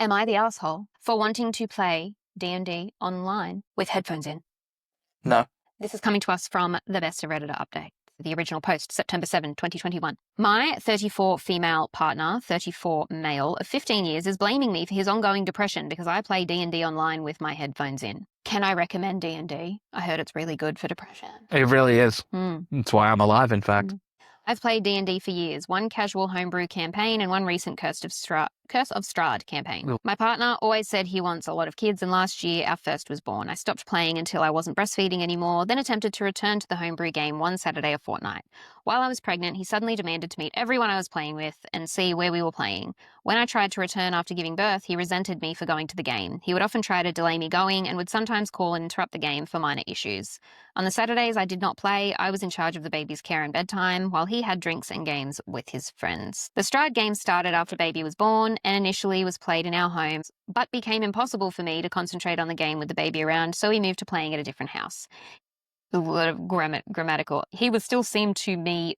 Am I the asshole for wanting to play D&D online with headphones in? No. This is coming to us from the Best of Redditor update. The original post, September 7, 2021. My 34 female partner, 34 male of 15 years, is blaming me for his ongoing depression because I play D&D online with my headphones in. Can I recommend D&D? I heard it's really good for depression. It really is. That's why I'm alive, in fact. I've played D&D for years, one casual homebrew campaign and one recent Curse of Strahd campaign. My partner always said he wants a lot of kids, and last year our first was born. I stopped playing until I wasn't breastfeeding anymore, then attempted to return to the homebrew game one Saturday a fortnight. While I was pregnant, he suddenly demanded to meet everyone I was playing with and see where we were playing. When I tried to return after giving birth, he resented me for going to the game. He would often try to delay me going and would sometimes call and interrupt the game for minor issues. On the Saturdays I did not play, I was in charge of the baby's care and bedtime, while he had drinks and games with his friends. The Stride game started after baby was born and initially was played in our home, but became impossible for me to concentrate on the game with the baby around, so we moved to playing at a different house. A lot of grammatical. He was still seemed to me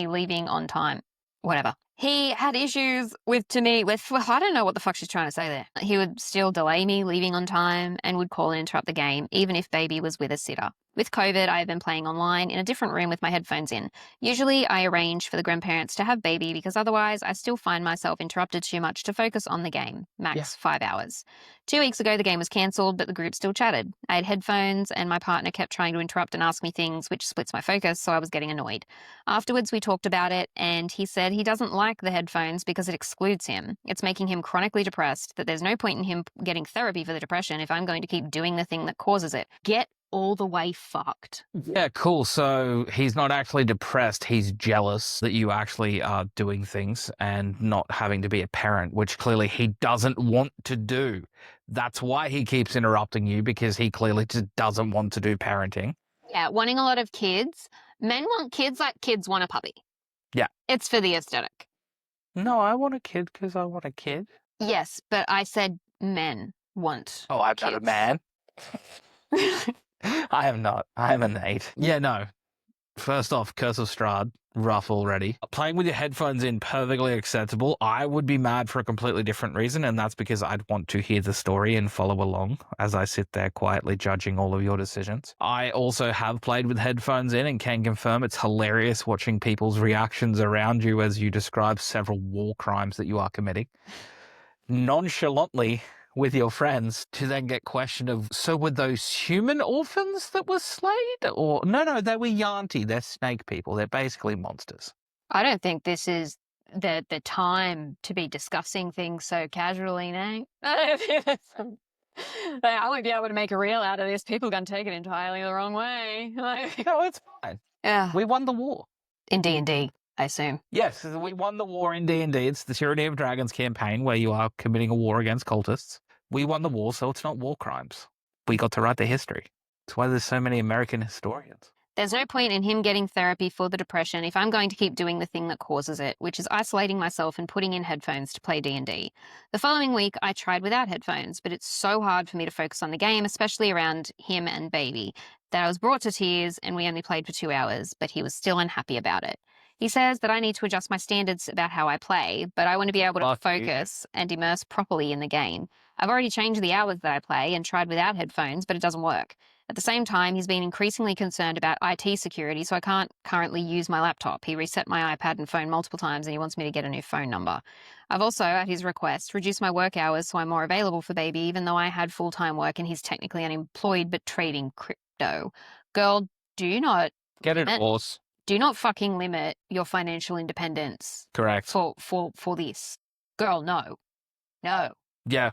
leaving on time. Whatever. He had issues with, I don't know what the fuck she's trying to say there. He would still delay me leaving on time and would call and interrupt the game, even if baby was with a sitter. With COVID, I have been playing online in a different room with my headphones in. Usually I arrange for the grandparents to have baby because otherwise I still find myself interrupted too much to focus on the game, max 5 hours. 2 weeks ago, the game was cancelled, but the group still chatted. I had headphones and my partner kept trying to interrupt and ask me things, which splits my focus, so I was getting annoyed. Afterwards, we talked about it and he said he doesn't like the headphones because it excludes him. It's making him chronically depressed, that there's no point in him getting therapy for the depression if I'm going to keep doing the thing that causes it. Get all the way fucked. Yeah, cool. So he's not actually depressed. He's jealous that you actually are doing things and not having to be a parent, which clearly he doesn't want to do. That's why he keeps interrupting you, because he clearly just doesn't want to do parenting. Yeah, wanting a lot of kids. Men want kids like kids want a puppy. Yeah. It's for the aesthetic. No, I want a kid because I want a kid. Yes, but I said men want Oh, I'm not a man. I am not. I'm an 8. Yeah, no. First off, Curse of Strahd, rough already. Playing with your headphones in, perfectly acceptable. I would be mad for a completely different reason, and that's because I'd want to hear the story and follow along as I sit there quietly judging all of your decisions. I also have played with headphones in and can confirm it's hilarious watching people's reactions around you as you describe several war crimes that you are committing nonchalantly with your friends, to then get questioned of, so were those human orphans that were slayed? Or no, they were Yanti. They're snake people. They're basically monsters. I don't think this is the time to be discussing things so casually, Nate. I won't be able to make a reel out of this. People are going to take it entirely the wrong way. No, it's fine. Yeah. We won the war. In D&D, I assume. Yes, we won the war in D&D. It's the Tyranny of Dragons campaign where you are committing a war against cultists. We won the war, so it's not war crimes. We got to write the history. That's why there's so many American historians. There's no point in him getting therapy for the depression if I'm going to keep doing the thing that causes it, which is isolating myself and putting in headphones to play D&D. The following week, I tried without headphones, but it's so hard for me to focus on the game, especially around him and baby, that I was brought to tears and we only played for 2 hours, but he was still unhappy about it. He says that I need to adjust my standards about how I play, but I want to be able to focus and immerse properly in the game. I've already changed the hours that I play and tried without headphones, but it doesn't work. At the same time, he's been increasingly concerned about IT security, so I can't currently use my laptop. He reset my iPad and phone multiple times, and he wants me to get a new phone number. I've also, at his request, reduced my work hours so I'm more available for baby, even though I had full-time work and he's technically unemployed but trading crypto. Girl, do not get it, horse. Do not fucking limit your financial independence. Correct. For this. Girl, no. No. Yeah.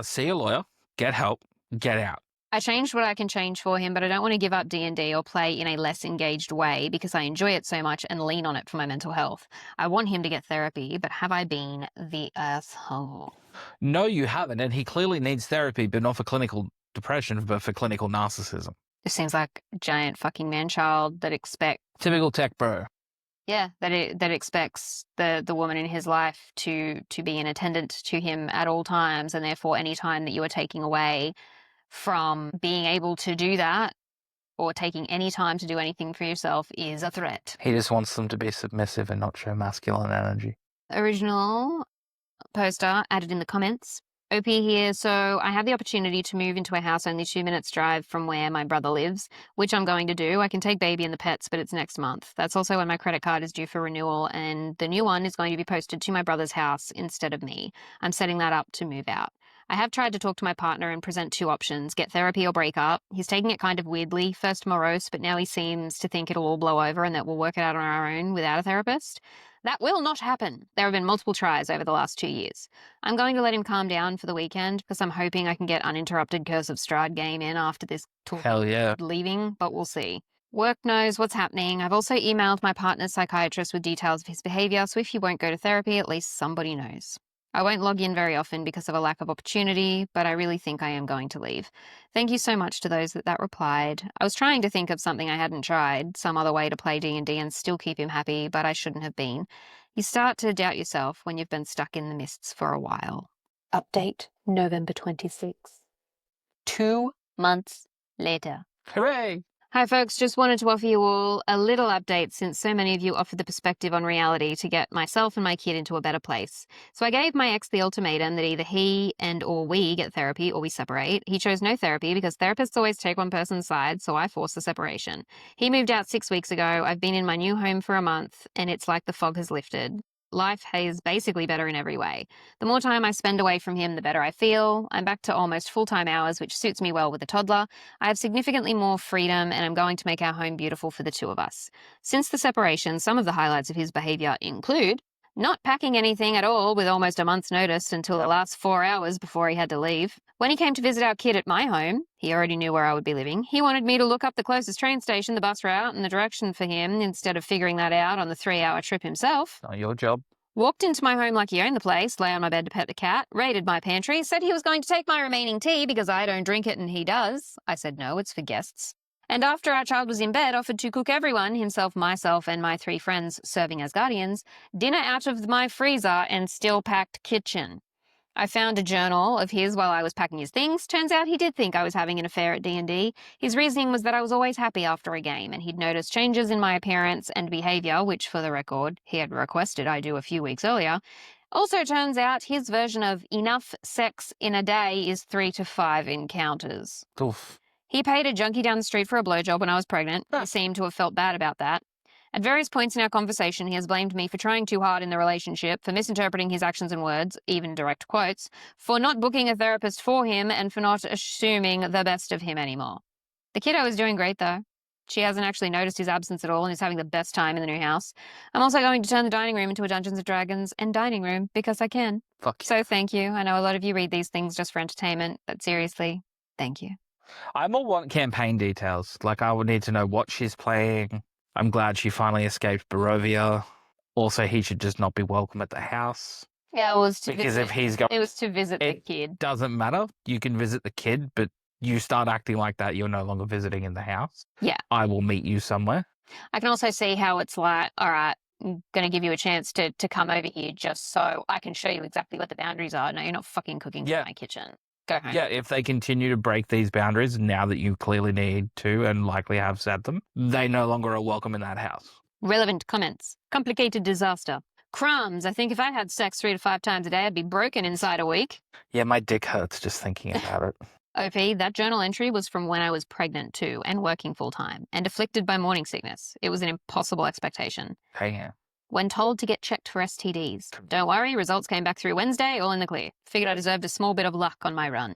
See a lawyer. Get help. Get out. I changed what I can change for him, but I don't want to give up D&D or play in a less engaged way because I enjoy it so much and lean on it for my mental health. I want him to get therapy, but have I been the asshole? No, you haven't, and he clearly needs therapy, but not for clinical depression, but for clinical narcissism. It seems like a giant fucking man-child that expects... Typical tech bro. Yeah, that expects the woman in his life to be an attendant to him at all times, and therefore any time that you are taking away from being able to do that or taking any time to do anything for yourself is a threat. He just wants them to be submissive and not show masculine energy. Original poster added in the comments. OP here. So I have the opportunity to move into a house only 2 minutes drive from where my brother lives, which I'm going to do. I can take baby and the pets, but it's next month. That's also when my credit card is due for renewal, and the new one is going to be posted to my brother's house instead of me. I'm setting that up to move out. I have tried to talk to my partner and present two options: get therapy or break up. He's taking it kind of weirdly, first morose, but now he seems to think it'll all blow over and that we'll work it out on our own without a therapist. That will not happen. There have been multiple tries over the last 2 years. I'm going to let him calm down for the weekend because I'm hoping I can get uninterrupted Curse of Strahd game in after this Hell yeah. leaving, but we'll see. Work knows what's happening. I've also emailed my partner's psychiatrist with details of his behavior, so if he won't go to therapy, at least somebody knows. I won't log in very often because of a lack of opportunity, but I really think I am going to leave. Thank you so much to those that replied. I was trying to think of something I hadn't tried, some other way to play D&D and still keep him happy, but I shouldn't have been. You start to doubt yourself when you've been stuck in the mists for a while. Update November 26th. 2 months later. Hooray! Hi folks, just wanted to offer you all a little update since so many of you offered the perspective on reality to get myself and my kid into a better place. So I gave my ex the ultimatum that either he and or we get therapy or we separate. He chose no therapy because therapists always take one person's side, so I forced the separation. He moved out 6 weeks ago. I've been in my new home for a month and it's like the fog has lifted. Life is basically better in every way. The more time I spend away from him, the better I feel. I'm back to almost full-time hours, which suits me well with a toddler. I have significantly more freedom, and I'm going to make our home beautiful for the two of us. Since the separation, some of the highlights of his behavior include not packing anything at all with almost a month's notice until the last 4 hours before he had to leave. When he came to visit our kid at my home, he already knew where I would be living. He wanted me to look up the closest train station, the bus route, and the direction for him instead of figuring that out on the 3-hour trip himself. Not your job. Walked into my home like he owned the place, lay on my bed to pet the cat, raided my pantry, said he was going to take my remaining tea because I don't drink it and he does. I said no, it's for guests. And after our child was in bed, offered to cook everyone, himself, myself, and my 3 friends serving as guardians, dinner out of my freezer and still-packed kitchen. I found a journal of his while I was packing his things. Turns out he did think I was having an affair at D&D. His reasoning was that I was always happy after a game, and he'd noticed changes in my appearance and behavior, which, for the record, he had requested I do a few weeks earlier. Also turns out his version of enough sex in a day is 3 to 5 encounters. Oof. He paid a junkie down the street for a blowjob when I was pregnant. He seemed to have felt bad about that. At various points in our conversation, he has blamed me for trying too hard in the relationship, for misinterpreting his actions and words, even direct quotes, for not booking a therapist for him, and for not assuming the best of him anymore. The kiddo is doing great, though. She hasn't actually noticed his absence at all and is having the best time in the new house. I'm also going to turn the dining room into a Dungeons & Dragons and dining room because I can. Fuck. So thank you. I know a lot of you read these things just for entertainment, but seriously, thank you. I more want campaign details. Like, I would need to know what she's playing. I'm glad she finally escaped Barovia. Also, he should just not be welcome at the house. Yeah, it was to Because visit. if he's got... It was to visit the kid. Doesn't matter. You can visit the kid, but you start acting like that, you're no longer visiting in the house. Yeah. I will meet you somewhere. I can also see how it's like, all right, I'm going to give you a chance to come over here just so I can show you exactly what the boundaries are. No, you're not fucking cooking in my kitchen. Go home. Yeah, if they continue to break these boundaries now that you clearly need to and likely have set them, they no longer are welcome in that house. Relevant comments. Complicated disaster. Crumbs. I think if I had sex 3 to 5 times a day, I'd be broken inside a week. Yeah, my dick hurts just thinking about it. OP, that journal entry was from when I was pregnant too and working full-time and afflicted by morning sickness. It was an impossible expectation. Hey, yeah. When told to get checked for STDs. Don't worry, results came back through Wednesday, all in the clear. Figured I deserved a small bit of luck on my run.